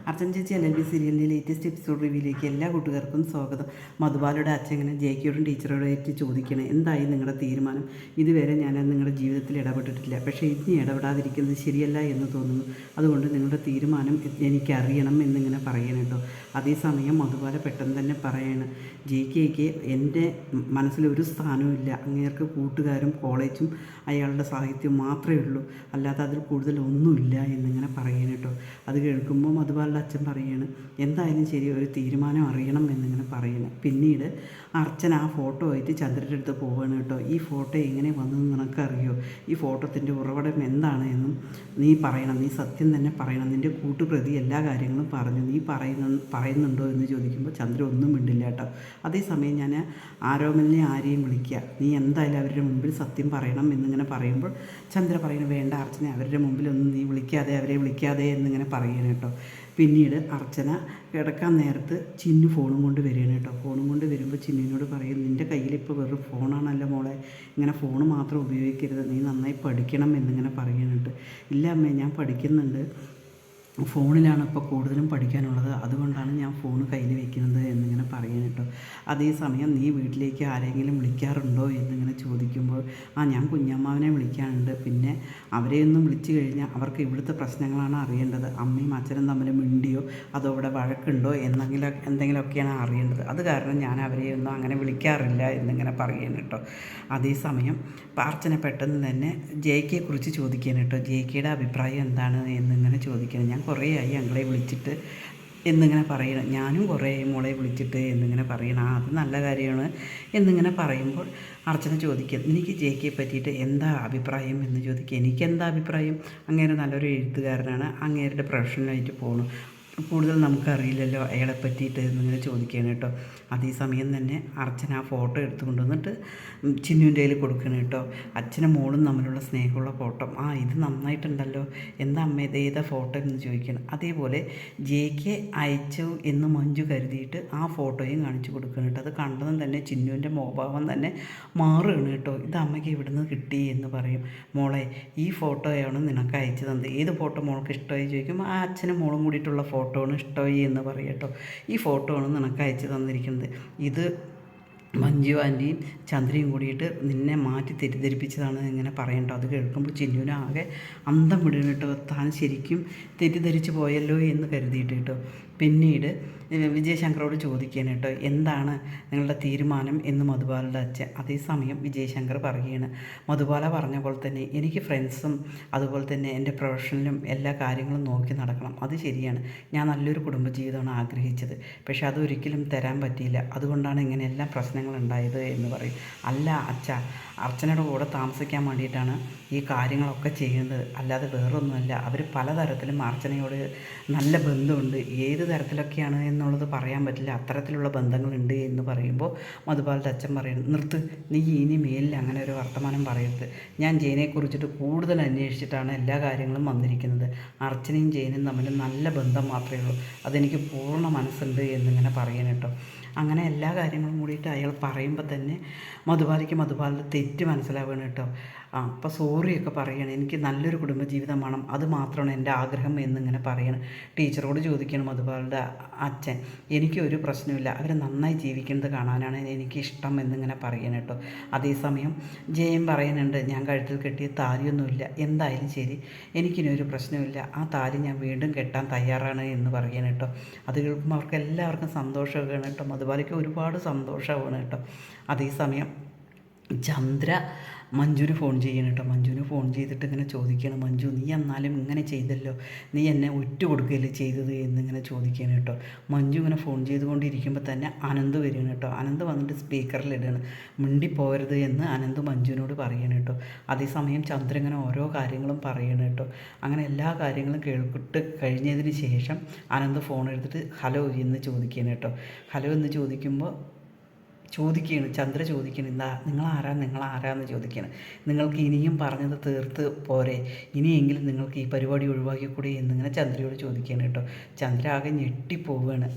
അർച്ചന ചേച്ചി LLB സീരിയലിൻ്റെ latest episode റിവ്യൂയിലേക്ക് എല്ലാ കൂട്ടുകാർക്കും സ്വാഗതം. മധുബാലയുടെ അച്ഛൻ ഇങ്ങനെ ജെയ്ക്കോടും ടീച്ചറോടായിട്ട് ചോദിക്കണം, എന്തായി നിങ്ങളുടെ തീരുമാനം? ഇതുവരെ ഞാൻ നിങ്ങളുടെ ജീവിതത്തിൽ ഇടപെട്ടിട്ടില്ല, പക്ഷേ ഇനി ഇടപെടാതിരിക്കുന്നത് ശരിയല്ല എന്ന് തോന്നുന്നു. അതുകൊണ്ട് നിങ്ങളുടെ തീരുമാനം എനിക്കറിയണം എന്നിങ്ങനെ പറയണം കേട്ടോ. അതേസമയം മധുബാല പെട്ടെന്ന് തന്നെ പറയാണ്, JK എൻ്റെ മനസ്സിലൊരു സ്ഥാനവുമില്ല, അങ്ങേർക്ക് കൂട്ടുകാരും കോളേജും അയാളുടെ സാഹിത്യവും മാത്രമേ ഉള്ളൂ, അല്ലാതെ അതിൽ കൂടുതൽ ഒന്നുമില്ല എന്നിങ്ങനെ പറയണം കേട്ടോ. അത് കേൾക്കുമ്പോൾ മധുബാലയുടെ അച്ഛൻ പറയാണ്, എന്തായാലും ശരി, ഒരു തീരുമാനം അറിയണം എന്നിങ്ങനെ പറയണം. പിന്നീട് അർച്ചന ആ ഫോട്ടോ ആയിട്ട് ചന്ദ്രൻ്റെ അടുത്ത് പോവുകയാണ് കേട്ടോ. ഈ ഫോട്ടോ എങ്ങനെ വന്നെന്ന് നിനക്കറിയോ? ഈ ഫോട്ടോത്തിൻ്റെ ഉറവിടം എന്താണ് എന്നും നീ പറയണം, നീ സത്യം തന്നെ പറയണം. നിൻ്റെ കൂട്ടുപ്രതി എല്ലാ കാര്യങ്ങളും പറഞ്ഞു, നീ പറയുന്നുണ്ടോ എന്ന് ചോദിക്കുമ്പോൾ ചന്ദ്ര ഒന്നും മിണ്ടില്ല കേട്ടോ. അതേസമയം ഞാൻ ആരോമലിനെ ആരെയും വിളിക്കുക, നീ എന്തായാലും അവരുടെ മുമ്പിൽ സത്യം പറയണം എന്നിങ്ങനെ പറയുമ്പോൾ ചന്ദ്ര പറയുന്നു, വേണ്ട അർച്ചന, അവരുടെ മുമ്പിലൊന്നും നീ അവരെ വിളിക്കാതെ എന്നിങ്ങനെ പറയുകയാണ് കേട്ടോ. പിന്നീട് അർച്ചന കിടക്കാൻ നേരത്ത് ചിന്നു ഫോണും കൊണ്ട് വരികയാണ് കേട്ടോ. ഫോണും കൊണ്ട് വരുമ്പോൾ ചിന്നുവിനോട് പറയും, നിൻ്റെ കയ്യിലിപ്പോൾ വെറും ഫോണാണല്ലോ മോളെ, ഇങ്ങനെ ഫോൺ മാത്രം ഉപയോഗിക്കരുത്, നീ നന്നായി പഠിക്കണം എന്നിങ്ങനെ പറയുന്നുണ്ട്. ഇല്ല അമ്മേ, ഞാൻ പഠിക്കുന്നുണ്ട്, ഫോണിലാണ് ഇപ്പോൾ കൂടുതലും പഠിക്കാനുള്ളത്, അതുകൊണ്ടാണ് ഞാൻ ഫോൺ കയ്യിൽ വയ്ക്കുന്നത് എന്നിങ്ങനെ പറയുന്നത് കേട്ടോ. അതേസമയം നീ വീട്ടിലേക്ക് ആരെങ്കിലും വിളിക്കാറുണ്ടോ എന്നിങ്ങനെ ചോദിക്കുമ്പോൾ, ഞാൻ കുഞ്ഞമ്മാവനെ വിളിക്കാറുണ്ട്, പിന്നെ അവരെയൊന്നും വിളിച്ചു കഴിഞ്ഞാൽ അവർക്ക് ഇവിടുത്തെ പ്രശ്നങ്ങളാണ് അറിയേണ്ടത്, അമ്മയും അച്ഛനും തമ്മിൽ മിണ്ടിയോ അതോ ഇവിടെ വഴക്കുണ്ടോ എന്തെങ്കിലുമൊക്കെയാണ് അറിയേണ്ടത്, അത് കാരണം ഞാൻ അവരെയൊന്നും അങ്ങനെ വിളിക്കാറില്ല എന്നിങ്ങനെ പറയുന്നു കേട്ടോ. അതേസമയം അർച്ചന പെട്ടെന്ന് തന്നെ JKയെക്കുറിച്ച് ചോദിക്കാൻ കേട്ടോ. JKയുടെ അഭിപ്രായം എന്താണ് എന്നിങ്ങനെ ചോദിക്കണം. ഞാൻ കുറേ ആയി അങ്ങളെ വിളിച്ചിട്ട് എന്നിങ്ങനെ പറയണം, ഞാനും കുറേ മോളെ വിളിച്ചിട്ട് എന്നിങ്ങനെ പറയണം. അത് നല്ല കാര്യമാണ് എന്നിങ്ങനെ പറയുമ്പോൾ അർച്ചന ചോദിക്കും, എനിക്ക് JKയെ പറ്റിയിട്ട് എന്താ അഭിപ്രായം എന്ന് ചോദിക്കുക. എനിക്കെന്താ അഭിപ്രായം, അങ്ങേര് നല്ലൊരു എഴുത്തുകാരനാണ്, അങ്ങേരുടെ പ്രൊഫഷണലായിട്ട് പോകണം, കൂടുതൽ നമുക്കറിയില്ലല്ലോ അയാളെ പറ്റിയിട്ട് എന്നിങ്ങനെ ചോദിക്കുകയാണ് കേട്ടോ. അതേസമയം തന്നെ അർച്ചന ആ ഫോട്ടോ എടുത്തു കൊണ്ടുവന്നിട്ട് ചിന്നുവിൻ്റെ കയ്യിൽ കൊടുക്കണം കേട്ടോ. അച്ഛനും മോളും തമ്മിലുള്ള സ്നേഹമുള്ള ഫോട്ടോ, ഇത് നന്നായിട്ടുണ്ടല്ലോ, എന്താ അമ്മ ഏതാ ഫോട്ടോ എന്ന് ചോദിക്കണം. അതേപോലെ JK അയച്ചു എന്ന് മഞ്ജു കരുതിയിട്ട് ആ ഫോട്ടോയും കാണിച്ചു കൊടുക്കണം കേട്ടോ. അത് കണ്ടതും തന്നെ ചിന്നുവിൻ്റെ മുഖഭാവം തന്നെ മാറുകയാണ് കേട്ടോ. ഇത് അമ്മയ്ക്ക് ഇവിടുന്ന് കിട്ടി എന്ന് പറയും. മോളെ, ഈ ഫോട്ടോയാണ് നിനക്ക് അയച്ചു തന്നത്, ഏത് ഫോട്ടോ മോൾക്ക് ഇഷ്ടമായി ചോദിക്കുമ്പോൾ ആ അച്ഛനും മോളും കൂടിയിട്ടുള്ള ഫോട്ടോ ആണ് ഇഷ്ടമായി എന്ന് പറയും കേട്ടോ. ഈ ഫോട്ടോ ആണ് നിനക്ക് അയച്ചു തന്നിരിക്കുന്നത്, ഇത് മഞ്ജു ആൻറ്റിയും ചന്ദ്രയും കൂടിയിട്ട് നിന്നെ മാറ്റി തെറ്റിദ്ധരിപ്പിച്ചതാണ് ഇങ്ങനെ പറയണ്ടോ. അത് കേൾക്കുമ്പോൾ ചിന്നുവിന് ആകെ അന്തം വിടും കേട്ടോ. താൻ ശരിക്കും തെറ്റിദ്ധരിച്ച് പോയല്ലോ എന്ന് കരുതിയിട്ട് കേട്ടോ. പിന്നീട് വിജയശങ്കറോട് ചോദിക്കുകയാണ് കേട്ടോ, എന്താണ് നിങ്ങളുടെ തീരുമാനം എന്ന് മധുബാലയുടെ അച്ഛൻ. അതേസമയം വിജയശങ്കർ പറയുകയാണ്, മധുബാല പറഞ്ഞ പോലെ തന്നെ എനിക്ക് ഫ്രണ്ട്സും അതുപോലെ തന്നെ എൻ്റെ പ്രൊഫഷനിലും എല്ലാ കാര്യങ്ങളും നോക്കി നടക്കണം, അത് ശരിയാണ്, ഞാൻ നല്ലൊരു കുടുംബജീവിതമാണ് ആഗ്രഹിച്ചത്, പക്ഷെ അതൊരിക്കലും തരാൻ പറ്റിയില്ല, അതുകൊണ്ടാണ് ഇങ്ങനെ എല്ലാ പ്രശ്നങ്ങളുണ്ടായത് എന്ന് പറയും. അല്ല അച്ഛാ, അർച്ചനയുടെ കൂടെ താമസിക്കാൻ വേണ്ടിയിട്ടാണ് ഈ കാര്യങ്ങളൊക്കെ ചെയ്യുന്നത്, അല്ലാതെ വേറൊന്നുമല്ല. അവർ പലതരത്തിലും അർച്ചനയോട് നല്ല ബന്ധമുണ്ട്, ഏത് തരത്തിലൊക്കെയാണ് എന്നുള്ളത് പറയാൻ പറ്റില്ല, അത്തരത്തിലുള്ള ബന്ധങ്ങളുണ്ട് എന്ന് പറയുമ്പോൾ മധുബാലയുടെ അച്ഛൻ പറയുന്നു, നിർത്ത്, നീ ഇനി മേലിൽ അങ്ങനെ ഒരു വർത്തമാനം പറയരുത്, ഞാൻ ജയനെക്കുറിച്ചിട്ട് കൂടുതൽ അന്വേഷിച്ചിട്ടാണ് എല്ലാ കാര്യങ്ങളും വന്നിരിക്കുന്നത്, അർച്ചനയും ജയനും തമ്മിൽ നല്ല ബന്ധം മാത്രമേ ഉള്ളൂ, അതെനിക്ക് പൂർണ്ണ മനസ്സുണ്ട് എന്നിങ്ങനെ പറയണം കേട്ടോ. അങ്ങനെ എല്ലാ കാര്യങ്ങളും കൂടിയിട്ട് അയാൾ പറയുമ്പോൾ തന്നെ മധുബാലയുടെ തെറ്റ് മനസ്സിലാവുകയാണ് കേട്ടോ. അപ്പോൾ സോറിയൊക്കെ പറയണം, എനിക്ക് നല്ലൊരു കുടുംബജീവിതം വേണം, അത് മാത്രമാണ് എൻ്റെ ആഗ്രഹം എന്നിങ്ങനെ പറയണം. ടീച്ചറോട് ചോദിക്കണം മധുബാലയുടെ അച്ഛൻ, എനിക്കൊരു പ്രശ്നമില്ല, അവർ നന്നായി ജീവിക്കുന്നത് കാണാനാണ് എനിക്കിഷ്ടം എന്നിങ്ങനെ പറയണം കേട്ടോ. അതേസമയം ജയൻ പറയുന്നുണ്ട്, ഞാൻ കഴുത്തിൽ കെട്ടിയ താലിയൊന്നുമില്ല, എന്തായാലും ശരി, എനിക്കിനൊരു പ്രശ്നമില്ല, ആ താലി ഞാൻ വീണ്ടും കെട്ടാൻ തയ്യാറാണ് എന്ന് പറയണം കേട്ടോ. അത് കേൾക്കുമ്പോൾ അവർക്ക് എല്ലാവർക്കും സന്തോഷമാവുകയാണ് കേട്ടോ. മധുബാലയ്ക്ക് ഒരുപാട് സന്തോഷമാവുകയാണ് കേട്ടോ. അതേസമയം ചന്ദ്ര മഞ്ജുവിന് ഫോൺ ചെയ്യണം കേട്ടോ. മഞ്ജുവിന് ഫോൺ ചെയ്തിട്ട് ഇങ്ങനെ ചോദിക്കണം, മഞ്ജു നീ എന്നാലും ഇങ്ങനെ ചെയ്തല്ലോ, നീ എന്നെ ഒറ്റ കൊടുക്കുകയല്ലേ ചെയ്തത് എന്നിങ്ങനെ ചോദിക്കുകയാണ് കേട്ടോ. മഞ്ജു ഇങ്ങനെ ഫോൺ ചെയ്തുകൊണ്ടിരിക്കുമ്പോൾ തന്നെ അനന്ത് വരികയാണ് കേട്ടോ. അനന്ത് വന്നിട്ട് സ്പീക്കറിലിടുകയാണ്, മിണ്ടിപ്പോകരുത് എന്ന് അനന്ത് മഞ്ജുവിനോട് പറയണം കേട്ടോ. അതേസമയം ചന്ദ്ര ഇങ്ങനെ ഓരോ കാര്യങ്ങളും പറയണം കേട്ടോ. അങ്ങനെ എല്ലാ കാര്യങ്ങളും കേൾക്കിട്ട് കഴിഞ്ഞതിന് ശേഷം അനന്ത് ഫോൺ എടുത്തിട്ട് ഹലോ എന്ന് ചോദിക്കുകയാണ് കേട്ടോ. ഹലോ എന്ന് ചോദിക്കുമ്പോൾ ചന്ദ്ര ചോദിക്കുകയാണ്, എന്താ നിങ്ങളാരാന്ന് ചോദിക്കുകയാണ്. നിങ്ങൾക്ക് ഇനിയും പറഞ്ഞത് തീർത്ത് പോരെ, ഇനിയെങ്കിലും നിങ്ങൾക്ക് ഈ പരിപാടി ഒഴിവാക്കിക്കൂടെ എന്നിങ്ങനെ ചന്ദ്രയോട് ചോദിക്കുകയാണ് കേട്ടോ. ചന്ദ്ര ആകെ ഞെട്ടിപ്പോവുകയാണ്.